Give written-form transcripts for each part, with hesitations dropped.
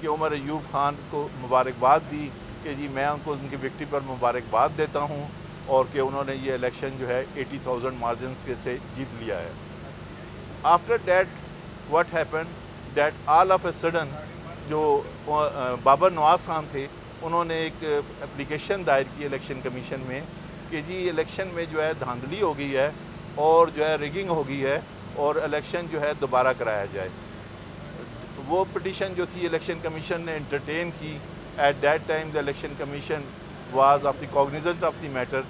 کہ عمر ایوب خان کو مبارکباد دی کہ جی میں ان کو ان کی وکٹری پر مبارکباد دیتا ہوں اور کہ انہوں نے یہ الیکشن جو ہے 80,000 مارجنز کے سے جیت لیا ہے. After that what happen that all of a sudden جو بابر نواز خان تھے انہوں نے ایک اپلیکیشن دائر کی الیکشن کمیشن میں کہ جی الیکشن میں جو ہے دھاندلی ہو گئی ہے اور جو ہے ریگنگ ہو گئی ہے اور الیکشن جو ہے دوبارہ کرایا جائے. وہ پٹیشن جو تھی الیکشن کمیشن نے انٹرٹین کی. At that time the election commission was of the cognizant of the matter.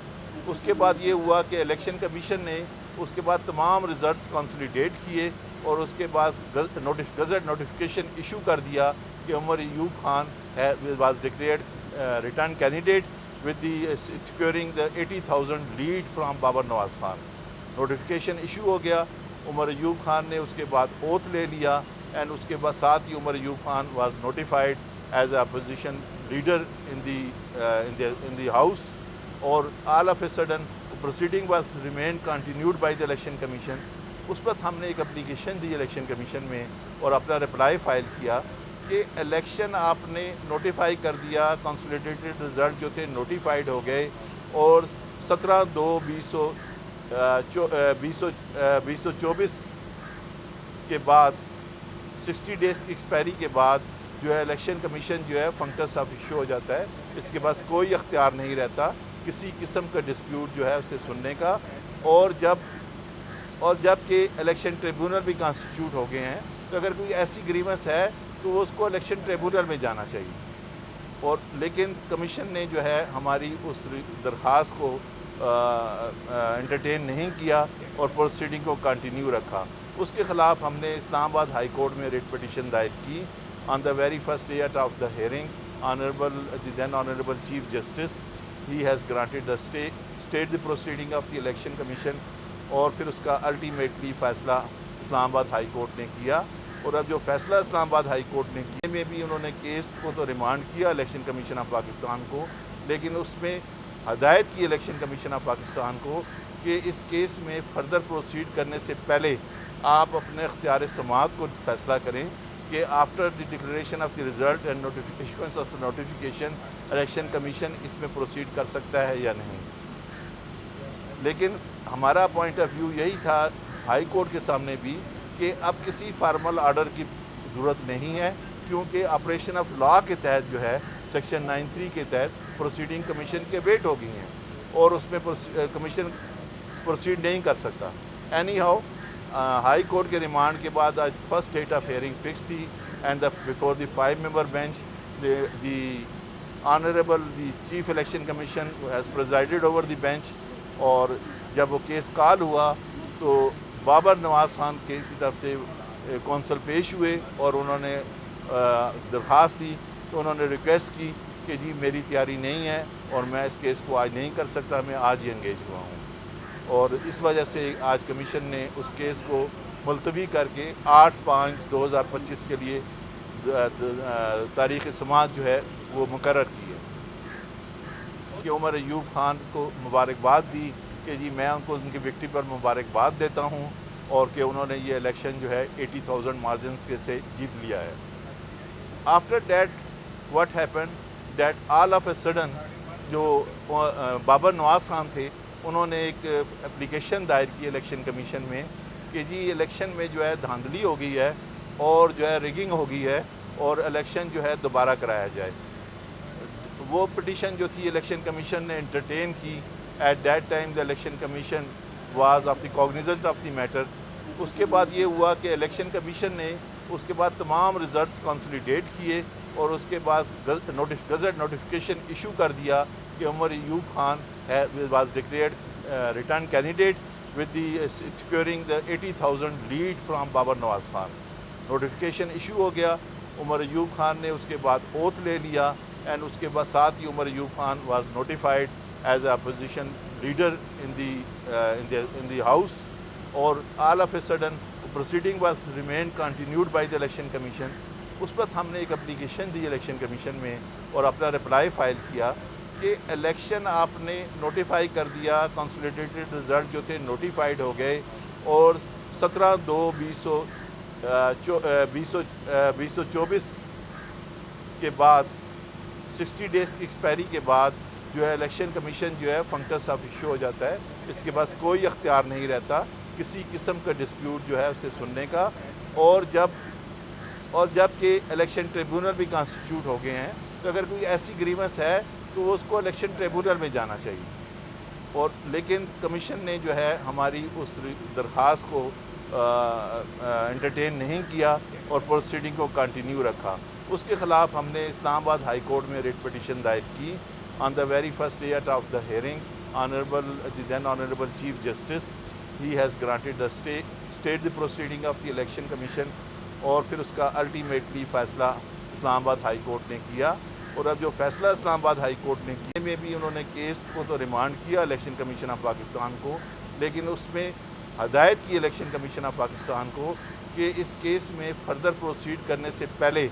اس کے بعد یہ ہوا کہ الیکشن کمیشن نے اس کے بعد تمام ریزلٹس کنسولیڈیٹ کیے اور اس کے بعد گزٹ نوٹیفیکیشن ایشو کر دیا کہ Umar Ayub Khan was declared return candidate with the securing the 80,000 lead from Babar Nawaz Khan. Notification issue ہو گیا. عمر ایوب خان نے اس کے بعد اوتھ لے لیا اینڈ اس کے بعد ساتھ ہی Umar Ayub Khan was notified as a opposition leader in the house. اور all of a sudden proceeding was remain continued by the election commission. اس وقت ہم نے ایک اپلیکیشن دی الیکشن کمیشن میں اور اپنا رپلائی فائل کیا کہ الیکشن آپ نے نوٹیفائی کر دیا, کنسولیڈیٹڈ رزلٹ جو تھے نوٹیفائڈ ہو گئے اور 17/2/2024 کے بعد 60 ڈیز کی ایکسپائری کے بعد جو ہے الیکشن کمیشن جو ہے فنکٹس آف ایشو ہو جاتا ہے. اس کے پاس کوئی اختیار نہیں رہتا کسی قسم کا ڈسپیوٹ جو ہے اسے سننے کا. اور جب کہ الیکشن ٹریبونل بھی کانسٹیٹیوٹ ہو گئے ہیں تو اگر کوئی ایسی گریونس ہے تو وہ اس کو الیکشن ٹریبونل میں جانا چاہیے. اور لیکن کمیشن نے جو ہے ہماری اس درخواست کو انٹرٹین نہیں کیا اور پروسیڈنگ کو کنٹینیو رکھا. اس کے خلاف ہم نے اسلام آباد ہائی کورٹ میں ریٹ پٹیشن دائر کی. On the very first date of the hearing then Honorable Chief Justice he has granted the stayed the proceeding of the election commission اور پھر اس کا الٹیمیٹلی فیصلہ اسلام آباد ہائی کورٹ نے کیا. اور اب جو فیصلہ اسلام آباد ہائی کورٹ نے کیا میں بھی انہوں نے کیس کو تو ریمانڈ کیا الیکشن کمیشن آف پاکستان کو, لیکن اس میں ہدایت کی الیکشن کمیشن آف پاکستان کو کہ اس کیس میں فردر پروسیڈ کرنے سے پہلے آپ اپنے اختیار سماعت کو فیصلہ کریں کہ after the declaration of the result and notification of notification election commission اس میں پروسیڈ کر سکتا ہے یا نہیں. لیکن ہمارا پوائنٹ آف ویو یہی تھا ہائی کورٹ کے سامنے بھی کہ اب کسی فارمل آرڈر کی ضرورت نہیں ہے کیونکہ آپریشن آف لا کے تحت جو ہے سیکشن 93 کے تحت پروسیڈنگ کمیشن کے ویٹ ہو گئی ہیں اور اس میں کمیشن پروسیڈ نہیں کر سکتا. اینی ہاؤ ہائی کورٹ کے ریمانڈ کے بعد آج first date of hearing fix تھی and before the 5 member bench the honourable the chief election commission has presided over the bench. اور جب وہ کیس کال ہوا تو بابر نواز خان کی طرف سے کونسل پیش ہوئے اور انہوں نے درخواست دی تو انہوں نے ریکویسٹ کی کہ جی میری تیاری نہیں ہے اور میں اس کیس کو آج نہیں کر سکتا, میں آج ہی انگیج ہوا ہوں. اور اس وجہ سے آج کمیشن نے اس کیس کو ملتوی کر کے 8/5/2025 کے لیے تاریخ سماعت جو ہے وہ مقرر کی ہے. کہ عمر ایوب خان کو مبارکباد دی کہ جی میں ان کو ان کی وکٹری پر مبارکباد دیتا ہوں اور کہ انہوں نے یہ الیکشن جو ہے 80,000 مارجنز کے سے جیت لیا ہے. After that what happen that all of a sudden جو بابر نواز خان تھے انہوں نے ایک اپلیکیشن دائر کی الیکشن کمیشن میں کہ جی الیکشن میں جو ہے دھاندلی ہو گئی ہے اور جو ہے ریگنگ ہو گئی ہے اور الیکشن جو ہے دوبارہ کرایا جائے. وہ پٹیشن جو تھی الیکشن کمیشن نے انٹرٹین کی. At that time the election commission was of the cognizant of the matter. اس کے بعد یہ ہوا کہ الیکشن کمیشن نے اس کے بعد تمام ریزلٹس کنسولیڈیٹ کیے اور اس کے بعد گزٹ نوٹیفیکیشن ایشو کر دیا کہ Umar Ayub Khan was declared return candidate with the securing the 80,000 lead from Babar Nawaz Khan. Notification issue ہو گیا. عمر ایوب خان نے اس کے بعد اوتھ لے لیا اینڈ اس کے بعد ساتھ ہی Umar Ayub Khan was notified as a opposition leader in the house. اور all of a sudden proceeding was remain continued by the election commission. اس وقت ہم نے ایک اپلیکیشن دی الیکشن کمیشن میں اور اپنا رپلائی فائل کیا کہ الیکشن آپ نے نوٹیفائی کر دیا, کنسولیڈیٹڈ رزلٹ جو تھے نوٹیفائڈ ہو گئے اور 17/2/2024 کے بعد 60 ڈیز کی ایکسپائری کے بعد جو ہے الیکشن کمیشن جو ہے فنکٹس آف ایشو ہو جاتا ہے. اس کے پاس کوئی اختیار نہیں رہتا کسی قسم کا ڈسپیوٹ جو ہے اسے سننے کا. اور جب کہ الیکشن ٹریبونل بھی کانسٹیٹیوٹ ہو گئے ہیں تو اگر کوئی ایسی گریونس ہے تو اس کو الیکشن ٹریبونل میں جانا چاہیے. لیکن کمیشن نے جو ہے ہماری اس درخواست کو انٹرٹین نہیں کیا اور پروسیڈنگ کو کنٹینیو رکھا. اس کے خلاف ہم نے اسلام آباد ہائی کورٹ میں ریٹ پٹیشن دائر کی. On the very first day of the hearing then Honorable Chief Justice he has granted the stayed the proceeding of the Election Commission اور پھر اس کا الٹیمیٹلی فیصلہ اسلام آباد ہائی کورٹ نے کیا. اور اب جو فیصلہ اسلام آباد ہائی کورٹ نے کیا میں بھی انہوں نے کیس کو تو ریمانڈ کیا الیکشن کمیشن آف پاکستان کو, لیکن اس میں ہدایت کی الیکشن کمیشن آف پاکستان کو کہ اس کیس میں فردر پروسیڈ کرنے سے پہلے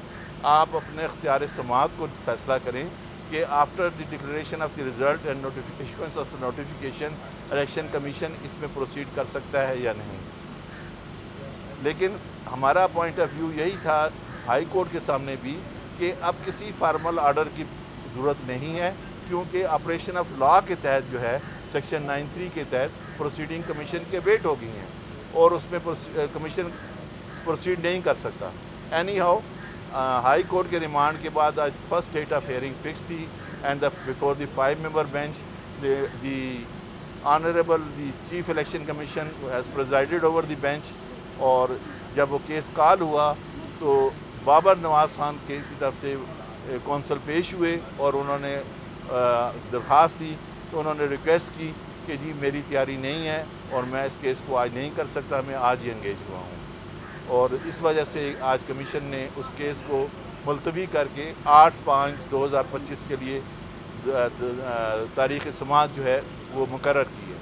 آپ اپنے اختیار سماعت کو فیصلہ کریں کہ after the declaration of the result and notification of notification election commission اس میں پروسیڈ کر سکتا ہے یا نہیں. لیکن ہمارا پوائنٹ آف ویو یہی تھا ہائی کورٹ کے سامنے بھی کہ اب کسی فارمل آرڈر کی ضرورت نہیں ہے, کیونکہ آپریشن آف لا کے تحت جو ہے سیکشن 93 کے تحت پروسیڈنگ کمیشن کے ویٹ ہو گئی ہیں اور اس میں کمیشن پروسیڈ نہیں کر سکتا. اینی ہاؤ ہائی کورٹ کے ریمانڈ کے بعد آج first date of hearing fix تھی and before the 5 member bench the honourable the chief election commission has presided over the bench. اور جب وہ کیس کال ہوا تو بابر نواز خان کی طرف سے کونسل پیش ہوئے اور انہوں نے درخواست دی تو انہوں نے ریکویسٹ کی کہ جی میری تیاری نہیں ہے اور میں اس کیس کو آج نہیں کر سکتا, میں آج ہی انگیج ہوا ہوں. اور اس وجہ سے آج کمیشن نے اس کیس کو ملتوی کر کے 8/5/2025 کے لیے تاریخ سماعت جو ہے وہ مقرر کی ہے.